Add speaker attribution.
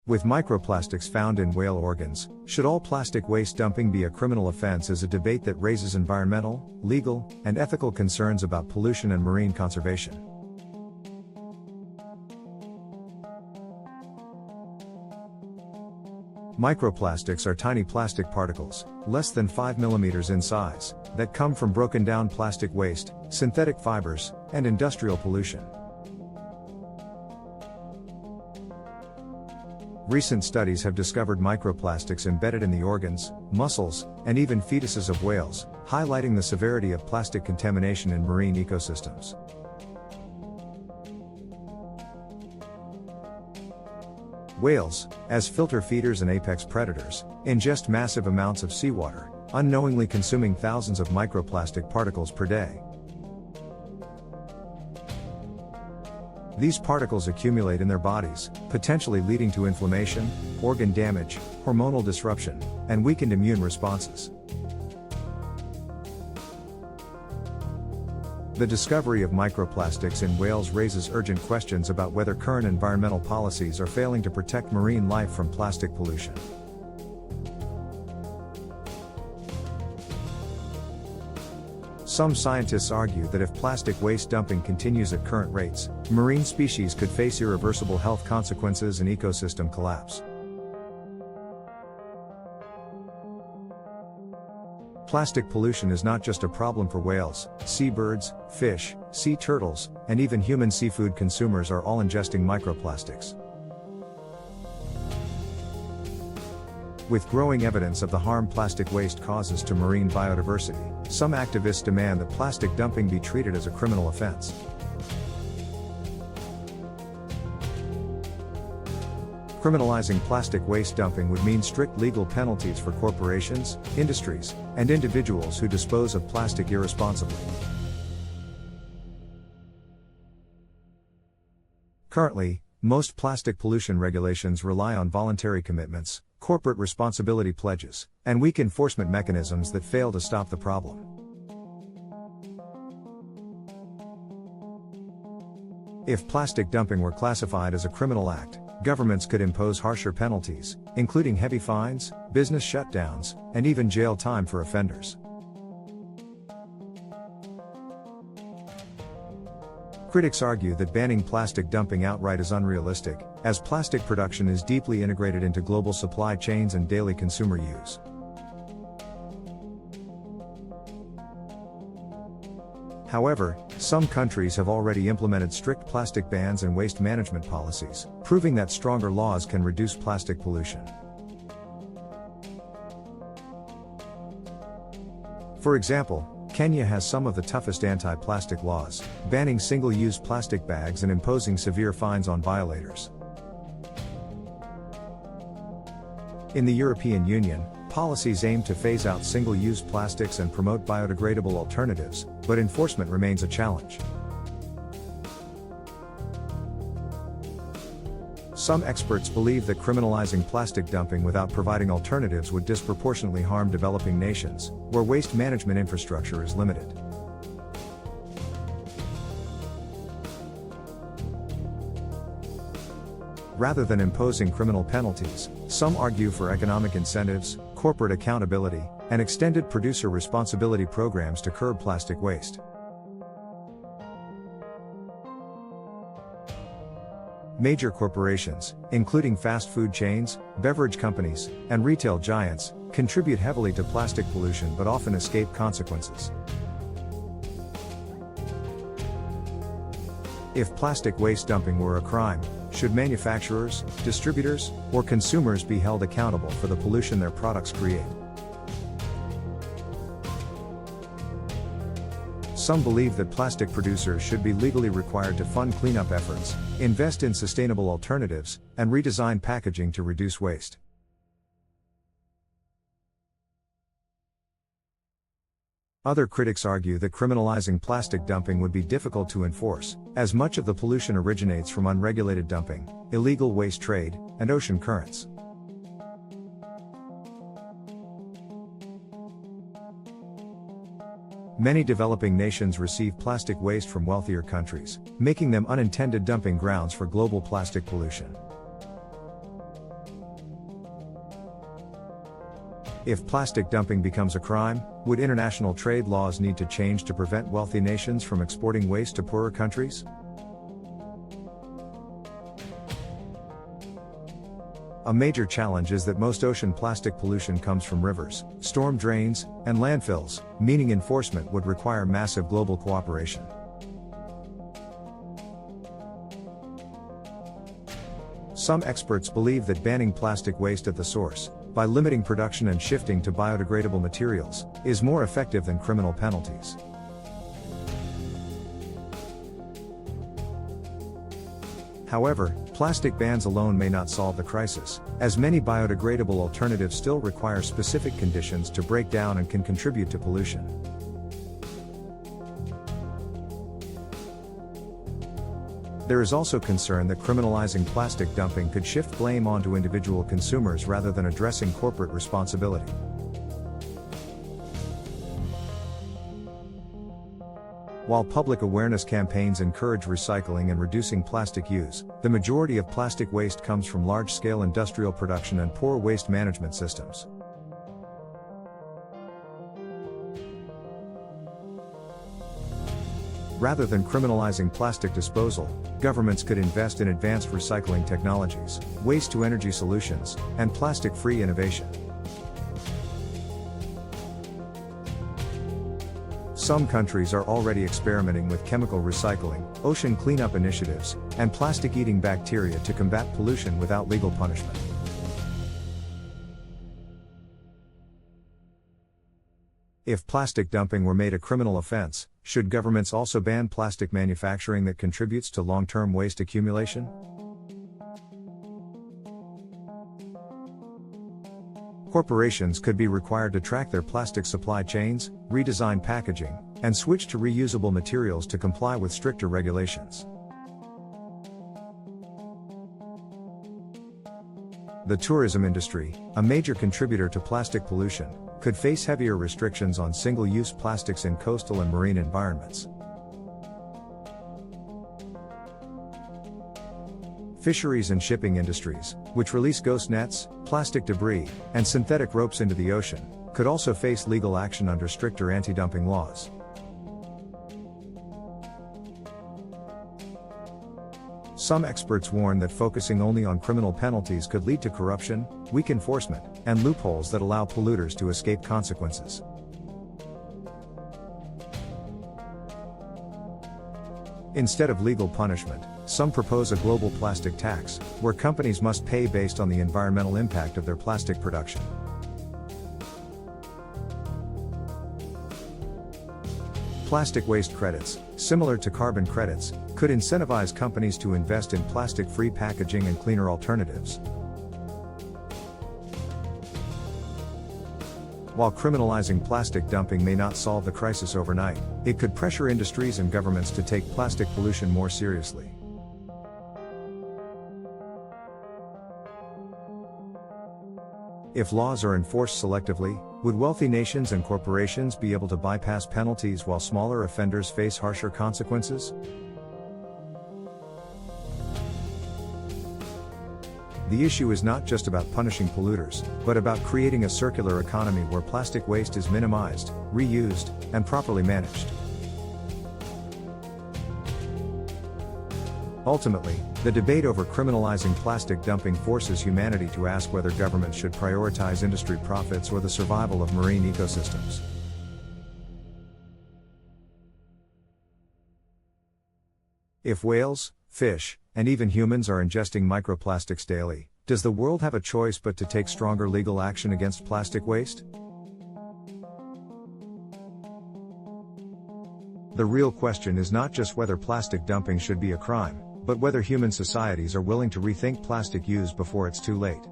Speaker 1: With microplastics found in whale organs, should all plastic waste dumping be a criminal offense is a debate that raises environmental, legal, and ethical concerns about pollution and marine conservation. Microplastics are tiny plastic particles, less than 5 mm in size, that come from broken down plastic waste, synthetic fibers, and industrial pollution. Recent studies have discovered microplastics embedded in the organs, muscles, and even fetuses of whales, highlighting the severity of plastic contamination in marine ecosystems. Whales, as filter feeders and apex predators, ingest massive amounts of seawater, unknowingly consuming thousands of microplastic particles per day. These particles accumulate in their bodies, potentially leading to inflammation, organ damage, hormonal disruption, and weakened immune responses. The discovery of microplastics in whales raises urgent questions about whether current environmental policies are failing to protect marine life from plastic pollution. Some scientists argue that if plastic waste dumping continues at current rates, marine species could face irreversible health consequences and ecosystem collapse. Plastic pollution is not just a problem for whales; seabirds, fish, sea turtles, and even human seafood consumers are all ingesting microplastics. With growing evidence of the harm plastic waste causes to marine biodiversity, some activists demand that plastic dumping be treated as a criminal offense. Criminalizing plastic waste dumping would mean strict legal penalties for corporations, industries, and individuals who dispose of plastic irresponsibly. Currently, most plastic pollution regulations rely on voluntary commitments, corporate responsibility pledges, and weak enforcement mechanisms that fail to stop the problem. If plastic dumping were classified as a criminal act, governments could impose harsher penalties, including heavy fines, business shutdowns, and even jail time for offenders. Critics argue that banning plastic dumping outright is unrealistic, as plastic production is deeply integrated into global supply chains and daily consumer use. However, some countries have already implemented strict plastic bans and waste management policies, proving that stronger laws can reduce plastic pollution. For example, Kenya has some of the toughest anti-plastic laws, banning single-use plastic bags and imposing severe fines on violators. In the European Union, policies aim to phase out single-use plastics and promote biodegradable alternatives, but enforcement remains a challenge. Some experts believe that criminalizing plastic dumping without providing alternatives would disproportionately harm developing nations, where waste management infrastructure is limited. Rather than imposing criminal penalties, some argue for economic incentives, corporate accountability, and extended producer responsibility programs to curb plastic waste. Major corporations, including fast food chains, beverage companies, and retail giants, contribute heavily to plastic pollution but often escape consequences. If plastic waste dumping were a crime, should manufacturers, distributors, or consumers be held accountable for the pollution their products create? Some believe that plastic producers should be legally required to fund cleanup efforts, invest in sustainable alternatives, and redesign packaging to reduce waste. Other critics argue that criminalizing plastic dumping would be difficult to enforce, as much of the pollution originates from unregulated dumping, illegal waste trade, and ocean currents. Many developing nations receive plastic waste from wealthier countries, making them unintended dumping grounds for global plastic pollution. If plastic dumping becomes a crime, would international trade laws need to change to prevent wealthy nations from exporting waste to poorer countries? A major challenge is that most ocean plastic pollution comes from rivers, storm drains, and landfills, meaning enforcement would require massive global cooperation. Some experts believe that banning plastic waste at the source, by limiting production and shifting to biodegradable materials, is more effective than criminal penalties. However, plastic bans alone may not solve the crisis, as many biodegradable alternatives still require specific conditions to break down and can contribute to pollution. There is also concern that criminalizing plastic dumping could shift blame onto individual consumers rather than addressing corporate responsibility. While public awareness campaigns encourage recycling and reducing plastic use, the majority of plastic waste comes from large-scale industrial production and poor waste management systems. Rather than criminalizing plastic disposal, governments could invest in advanced recycling technologies, waste-to-energy solutions, and plastic-free innovation. Some countries are already experimenting with chemical recycling, ocean cleanup initiatives, and plastic-eating bacteria to combat pollution without legal punishment. If plastic dumping were made a criminal offense, should governments also ban plastic manufacturing that contributes to long-term waste accumulation? Corporations could be required to track their plastic supply chains, redesign packaging, and switch to reusable materials to comply with stricter regulations. The tourism industry, a major contributor to plastic pollution, could face heavier restrictions on single-use plastics in coastal and marine environments. Fisheries and shipping industries, which release ghost nets, plastic debris, and synthetic ropes into the ocean, could also face legal action under stricter anti-dumping laws. Some experts warn that focusing only on criminal penalties could lead to corruption, weak enforcement, and loopholes that allow polluters to escape consequences. Instead of legal punishment, some propose a global plastic tax, where companies must pay based on the environmental impact of their plastic production. Plastic waste credits, similar to carbon credits, could incentivize companies to invest in plastic-free packaging and cleaner alternatives. While criminalizing plastic dumping may not solve the crisis overnight, it could pressure industries and governments to take plastic pollution more seriously. If laws are enforced selectively, would wealthy nations and corporations be able to bypass penalties while smaller offenders face harsher consequences? The issue is not just about punishing polluters, but about creating a circular economy where plastic waste is minimized, reused, and properly managed. Ultimately, the debate over criminalizing plastic dumping forces humanity to ask whether governments should prioritize industry profits or the survival of marine ecosystems. If whales, fish, and even humans are ingesting microplastics daily, does the world have a choice but to take stronger legal action against plastic waste? The real question is not just whether plastic dumping should be a crime, but whether human societies are willing to rethink plastic use before it's too late.